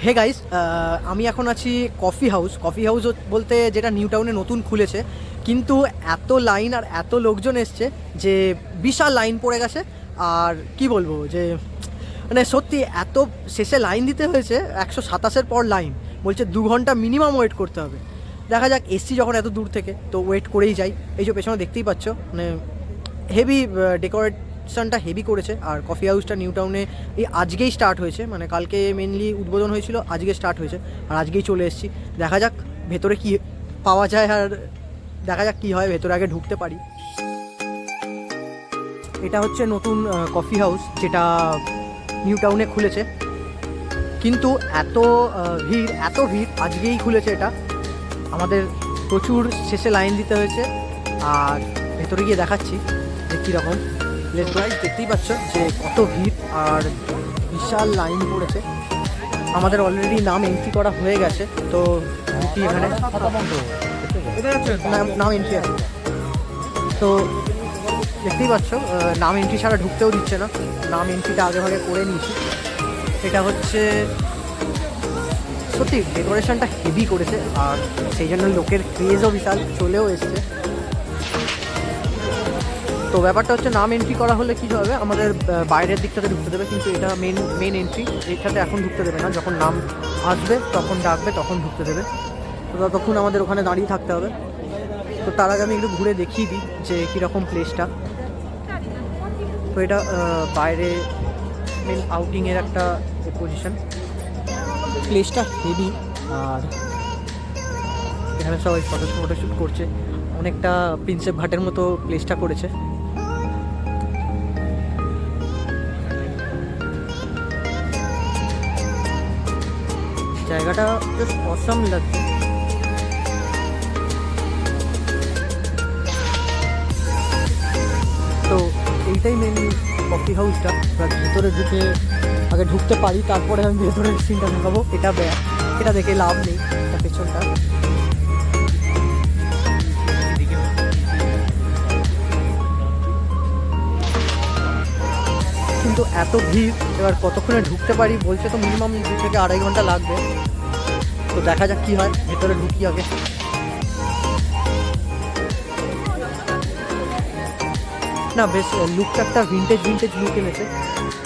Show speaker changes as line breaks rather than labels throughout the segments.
Hey guys, আমি এখন আছি কফি হাউস বলতে যেটা নিউটাউনে নতুন খুলেছে, কিন্তু এত লাইন আর এত লোকজন এসছে যে বিশাল লাইন পড়ে গেছে। আর কি বলবো যে মানে সত্যি এত শেষে লাইন দিতে হয়েছে, 127-এর পর লাইন বলছে 2 ঘন্টা মিনিমাম ওয়েট করতে হবে। দেখা যাক, এসছি যখন এত দূর থেকে তো ওয়েট করেই যাই। এই যে পেছনে দেখতেই পাচ্ছ, মানে হেভি ডেকোরেশনটা হেভি করেছে। আর কফি হাউসটা নিউটাউনে এই আজকেই স্টার্ট হয়েছে, মানে কালকে মেনলি উদ্বোধন হয়েছিল, আজকে স্টার্ট হয়েছে আর আজকেই চলে এসেছি। দেখা যাক ভেতরে কি পাওয়া যায় আর দেখা যাক কী হয়, ভেতরে আগে ঢুকতে পারি। এটা হচ্ছে নতুন কফি হাউস যেটা নিউটাউনে খুলেছে, কিন্তু এত ভিড় আজকেই খুলেছে এটা। আমাদের প্রচুর শেষে লাইন দিতে হয়েছে আর ভেতরে গিয়ে দেখাচ্ছি যে কীরকম। লেটস গাইস, দেখতেই পাচ্ছ যে কত ভিড় আর বিশাল লাইন পড়েছে। আমাদের অলরেডি নাম এন্ট্রি করা হয়ে গেছে, তো কি এখানে নাম এন্ট্রি আছে। তো দেখতেই পাচ্ছ নাম এন্ট্রি ছাড়া ঢুকতেও দিচ্ছে না, নাম এন্ট্রিটা আগে ভাগে করে নিয়েছি। এটা হচ্ছে সত্যি ডেকোরেশনটা হেভি করেছে আর সেই জন্য লোকের ক্রেজও বিশাল, চলেও এসছে। তো ব্যাপারটা হচ্ছে নাম এন্ট্রি করা হলে কী হবে, আমাদের বাইরের দিকটাতে ঢুকতে দেবে, কিন্তু এটা মেন এন্ট্রি, এইটাতে এখন ঢুকতে দেবে না। যখন নাম আসবে তখন ডাকবে তখন ঢুকতে দেবে, তো ততক্ষণ আমাদের ওখানে দাঁড়িয়ে থাকতে হবে। তো তার আগে আমি একটু ঘুরে দেখিয়ে দিই যে কীরকম প্লেসটা। তো এটা বাইরে মেন আউটিংয়ের একটা পজিশন, প্লেসটা হেভি। আর এখানে সবাই ফটোশ্যুট করছে, অনেকটা প্রিন্সেপ ঘাটের মতো প্লেসটা করেছে। জায়গাটা জাস্ট অসাম লাগছে। তো এইটাই মেন কফি হাউসটা। ভেতরে আগে ঢুকতে পারি, তারপরে আমি ভেতরের সিনটা দেখাবো। এটা দেখে লাভ নেই, এটা পেছনটা। কিন্তু এত ভিড়, এবার কতক্ষণে ঢুকতে পারি বলছে, তো মিনিমাম 2 থেকে 2.5 ঘন্টা লাগবে। তো দেখা যাক কী হয়, ভেতরে ঢুকি আগে। না, বেশ লুকটা একটা ভিন্টেজ লুক এনেছে।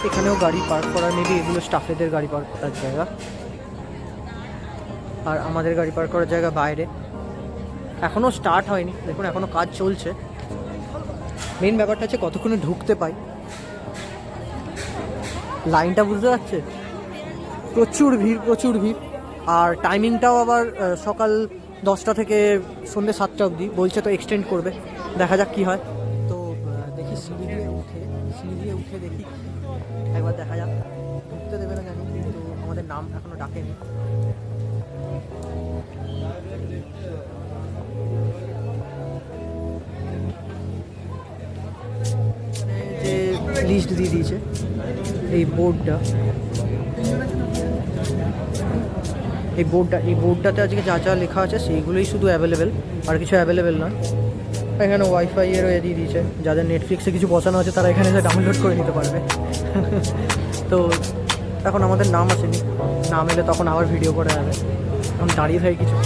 এখানেও গাড়ি পার্ক করার, মেবি এগুলো স্টাফেদের গাড়ি পার্ক করার জায়গা, আর আমাদের গাড়ি পার্ক করার জায়গা বাইরে। এখনও স্টার্ট হয়নি, দেখুন এখনও কাজ চলছে। মেন ব্যাপারটা হচ্ছে কতক্ষণে ঢুকতে পাই। লাইনটা বুঝতে পারছে, প্রচুর ভিড়। আর টাইমিংটাও আবার সকাল 10টা থেকে সন্ধ্যে 7টা অবধি বলছে, তো এক্সটেন্ড করবে। দেখা যাক কী হয়। তো দেখি সিঁড়ি দিয়ে উঠে দেখি একবার, দেখা যাক। ঢুকতে দেবে না জানি, কিন্তু আমাদের নাম এখনও ডাকেনি। যে লিস্ট দিয়ে দিয়েছে এই বোর্ডটাতে আজকে যা যা লেখা আছে সেইগুলোই শুধু অ্যাভেলেবেল, আর কিছু অ্যাভেলেবেল না। এখানে ওয়াইফাই এরও দিয়ে দিয়েছে, যাদের নেটফ্লিক্সে কিছু বসানো আছে তারা এখানে এসে ডাউনলোড করে নিতে পারবে। তো এখন আমাদের নাম আসেনি, নাম এলে তখন আবার ভিডিও করা যাবে। এখন দাঁড়িয়ে থাকে কিছু।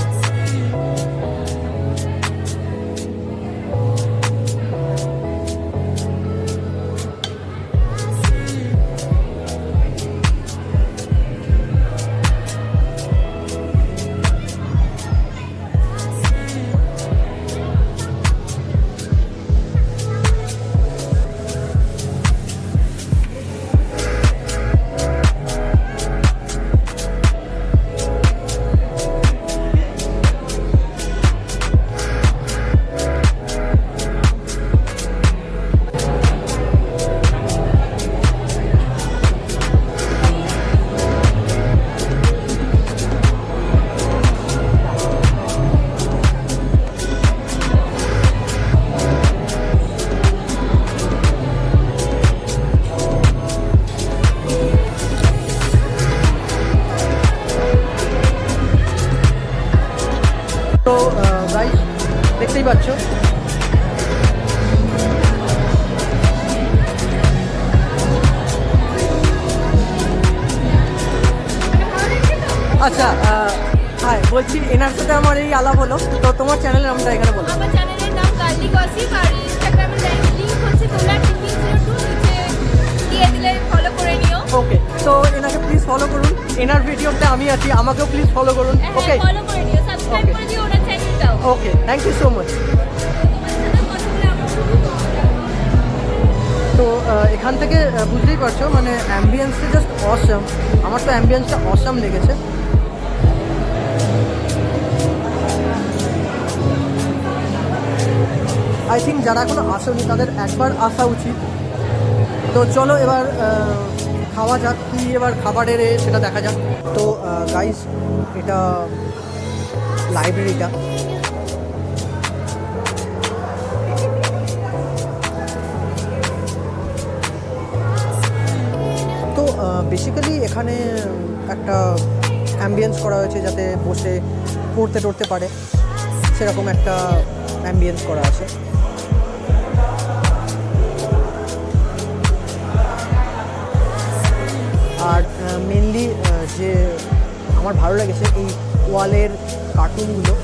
তো গাইস, দেখতেই পাচ্ছ আচ্ছা হ্যাঁ বলছি এনার সাথে আমার এই আলাপ হলো, তো তোমার চ্যানেলের নামটা এখানে বলো।
আমার চ্যানেলের নাম কার্লি গসিপ, আর ইনস্টাগ্রামে লিংক হচ্ছে তোমরা 1502 নিচে দিয়ে দিলে ফলো করে নিও।
ওকে, তো এনাকে প্লিজ ফলো করুন, এনার ভিডিওতে আমি আছি, আমাকেও প্লিজ ফলো করুন। ওকে,
ফলো করে নিও, সাবস্ক্রাইব করে দিও ওনার চ্যানেলটাও।
ওকে, থ্যাংক ইউ সো মাচ। তো এখান থেকে বুঝতেই পারছো মানে অ্যাম্বিয়েন্সটা জাস্ট অসাম, আমার তো অ্যাম্বিয়েন্সটা অসাম লেগেছে। আই থিঙ্ক যারা এখনো আসেনি তাদের একবার আসা উচিত। তো চলো এবার খাওয়া যাক, কি এবার খাবারের সেটা দেখা যাক। তো গাইস এটা লাইব্রেরিটা, তো বেসিক্যালি এখানে একটা অ্যাম্বিয়েন্স করা হয়েছে যাতে বসে পড়তে টড়তে পারে, সেরকম একটা অ্যাম্বিয়েন্স করা আছে। আর মেনলি যে আমার ভালো লেগেছে এই ওয়ালের কার্টুনগুলো,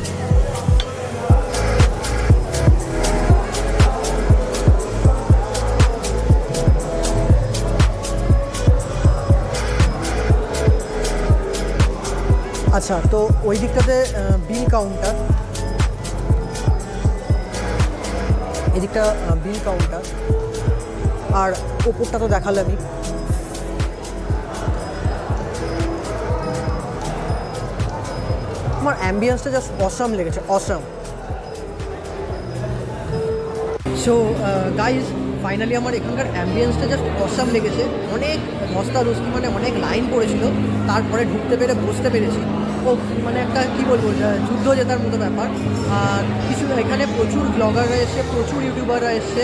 আচ্ছা তো ওই দিকটাতে বিল কাউন্টার, এদিকটা বিল কাউন্টার, আর ওপরটা তো দেখালামই। আমার অ্যাম্বিয়েন্সটা জাস্ট অসাম লেগেছে, অসাম। সো গাইজ ফাইনালি আমার এখানকার অ্যাম্বিয়েন্সটা জাস্ট অসাম লেগেছে। অনেক ধস্তাধস্তি মানে অনেক লাইন পড়েছিল, তারপরে ঢুকতে পেরে বসতে পেরেছি। ও মানে একটা কী বলবো, যুদ্ধ জেতার মতো ব্যাপার। আর কিছু এখানে প্রচুর ব্লগাররা এসছে, প্রচুর ইউটিউবাররা এসছে,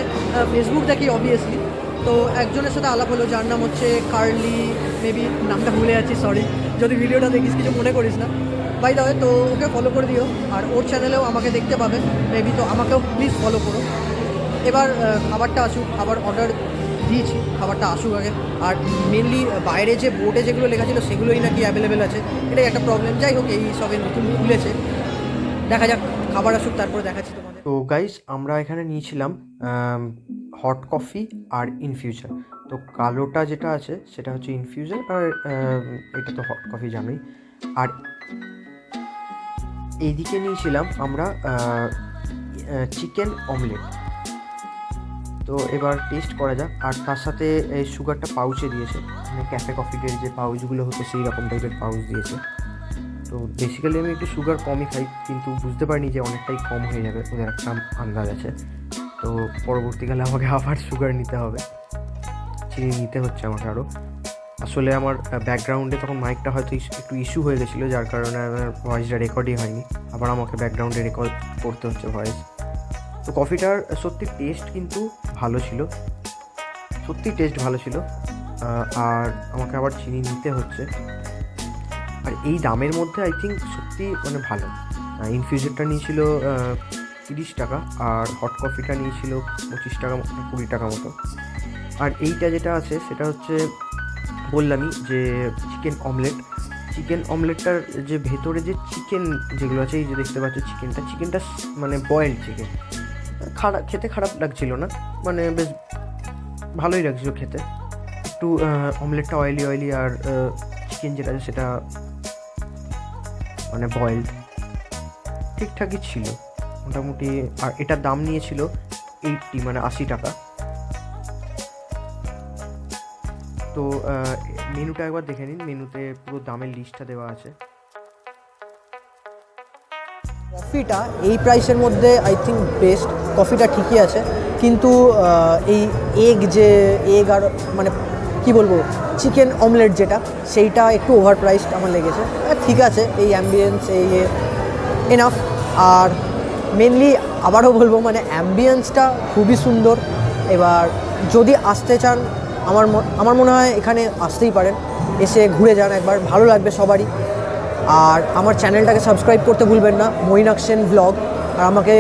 ফেসবুক দেখি অবভিয়াসলি। তো একজনের সাথে আলাপ হলো যার নাম হচ্ছে কার্লি, মেবি নামটা ভুলে যাচ্ছি, সরি যদি ভিডিওটা দেখিস কিছু মনে করিস না। বাই দ্য ওয়ে, তো ওকে ফলো করে দিও, আর ওর চ্যানেলেও আমাকে দেখতে পাবে মেবি, তো আমাকেও প্লিজ ফলো করো। এবার খাবারটা আসুক, খাবার অর্ডার দিয়েছি, খাবারটা আসুক আগে। আর মেনলি বাইরে যে বোর্ডে যেগুলো লেখা ছিল সেগুলোই নাকি অ্যাভেলেবেল আছে, এটাই একটা প্রবলেম। যাই হোক, এই সবে নতুন খুলেছে, দেখা যাক, খাবার আসুক তারপরে দেখাচ্ছি তোমাদের। তো গাইস আমরা এখানে নিয়েছিলাম হট কফি আর ইনফিউজার। তো কালোটা যেটা আছে সেটা হচ্ছে ইনফিউজার, আর এটা তো হট কফি জানোই। আর এইদিকে নিয়েছিলাম আমরা চিকেন অমলেট। তো এবার টেস্ট করা যাক। আর তার সাথে এই সুগারটা পাউচে দিয়েছে, মানে ক্যাফে কফিদের যে পাউচগুলো হতো সেই রকম টাইপের পাউচ দিয়েছে। তো বেসিক্যালি আমি একটু সুগার কমই খাই, কিন্তু বুঝতে পারিনি যে অনেকটাই কম হয়ে যাবে, ওদের একটা আন্দাজ আছে। তো পরবর্তীকালে আমাকে আবার সুগার নিতে হবে, চিনি নিতে হচ্ছে আমাকে আরও। আসলে আমার ব্যাকগ্রাউন্ডে তখন মাইকটা হয়তো একটু ইস্যু হয়ে গেছিলো, যার কারণে আমার ভয়েসটা রেকর্ডই হয়নি, আবার আমাকে ব্যাকগ্রাউন্ডে রেকর্ড করতে হচ্ছে ভয়েস। তো কফিটার সত্যি টেস্ট কিন্তু ভালো ছিল, সত্যি টেস্ট ভালো ছিল। আর আমাকে আবার চিনি নিতে হচ্ছে। আর এই দামের মধ্যে আই থিঙ্ক সত্যি মানে ভালো। ইনফিউজারটা নিয়েছিল 30 টাকা, আর হট কফিটা নিয়েছিল 25 টাকা, 20 টাকা মতো। আর এইটা যেটা আছে সেটা হচ্ছে বললামই যে চিকেন অমলেট। চিকেন অমলেটটার যে ভেতরে যে চিকেন যেগুলো আছে, এই যে দেখতে পাচ্ছ চিকেনটা মানে বয়েলড চিকেন, খেতে খারাপ লাগছিল না, মানে বেশ ভালোই লাগছিল খেতে। একটু অমলেটটা অয়েলি, আর চিকেন যেটা আছে সেটা মানে বয়েলড, ঠিকঠাকই ছিল মোটামুটি। আর এটার দাম নিয়েছিল 80 মানে 80 টাকা। তো মেনুটা একবার দেখে নিন, মেনুতে পুরো দামের লিস্টটা দেওয়া আছে। কফিটা এই প্রাইসের মধ্যে আই থিঙ্ক বেস্ট, কফিটা ঠিকই আছে, কিন্তু এই এগ আর মানে কি বলবো চিকেন অমলেট যেটা, সেইটা একটু ওভার প্রাইসড আমার লেগেছে। ঠিক আছে, এই অ্যাম্বিয়েন্স এই এনাফ। আর মেনলি আবারও বলবো মানে অ্যাম্বিয়েন্সটা খুবই সুন্দর। এবার যদি আসতে চান আমার মনে হয় এখানে আসতেই পারেন, এসে ঘুরে যান একবার, ভালো লাগবে সবারই। আর আমার চ্যানেলটাকে সাবস্ক্রাইব করতে ভুলবেন না, মৈনাকসেন ব্লগ। আর আমাকে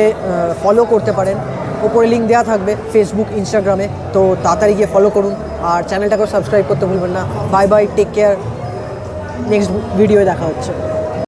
ফলো করতে পারেন, ওপরে লিঙ্ক দেওয়া থাকবে ফেসবুক ইনস্টাগ্রামে, তো তাড়াতাড়ি গিয়ে ফলো করুন। আর চ্যানেলটাকেও সাবস্ক্রাইব করতে ভুলবেন না। Bye bye, take care. Next ভিডিওয়ে দেখা হচ্ছে।